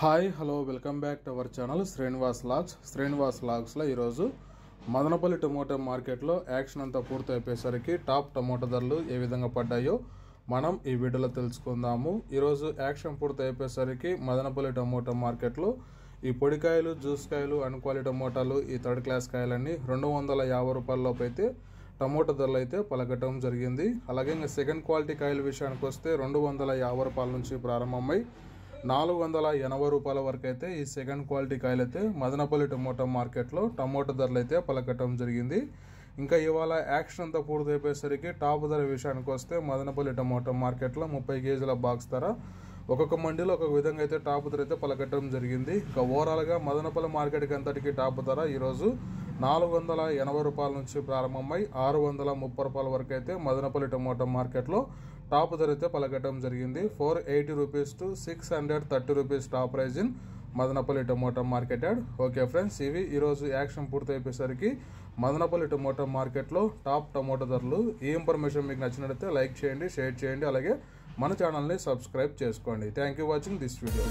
Hi hello welcome back to our channel Srinivas లాగ్స్లో ఈరోజు Madanapalle tomato మార్కెట్లో యాక్షన్ అంతా పూర్తి అయిపోయేసరికి టాప్ టమోటా ధరలు ఏ విధంగా పడ్డాయో మనం ఈ వీడియోలో తెలుసుకుందాము. ఈరోజు యాక్షన్ పూర్తి అయిపోయేసరికి మదనపల్లి టమోటా మార్కెట్లో ఈ పొడికాయలు, జ్యూస్ కాయలు, అన్క్వాలిటీ టమోటాలు, ఈ థర్డ్ క్లాస్ కాయలన్నీ 250 రూపాయలలోపు అయితే టమోటా ధరలు అయితే పలకటం జరిగింది. అలాగే ఇంకా సెకండ్ క్వాలిటీ కాయల విషయానికి వస్తే 250 రూపాయల నుంచి ప్రారంభమై 480 రూపాయల వరకు అయితే ఈ సెకండ్ క్వాలిటీ కాయలు అయితే మదనపల్లి టమోటా మార్కెట్లో టమోటా ధరలు అయితే పలకటం జరిగింది. ఇంకా ఇవాళ యాక్షన్ అంతా పూర్తి అయిపోయేసరికి టాప్ ధర విషయానికి వస్తే మదనపల్లి టమోటా మార్కెట్లో 30 కేజీల బాక్స్ ధర ఒక్కొక్క మండీలో ఒక్కొక్క విధంగా అయితే టాప్ ధర అయితే పలకటం జరిగింది. ఇక ఓవరాల్గా మదనపల్లి మార్కెట్కి అంతటికి టాప్ ధర ఈరోజు 480 రూపాయల నుంచి ప్రారంభమై 630 రూపాయల వరకు అయితే మదనపల్లి టమోటా మార్కెట్లో టాప్ ధర అయితే పలకటం జరిగింది. 480 rupees to 630 rupees top price in Madanapalle tomato market yard. Okay friends, ఇవి ఈరోజు యాక్షన్ పూర్తి అయిపోయేసరికి మదనపల్లి టమోటా మార్కెట్లో టాప్ టమోటా ధరలు. ఈ ఇన్ఫర్మేషన్ మీకు నచ్చినట్లయితే లైక్ చేయండి, షేర్ చేయండి, అలాగే మన ఛానల్ని సబ్స్క్రైబ్ చేసుకోండి. Thank you watching this video.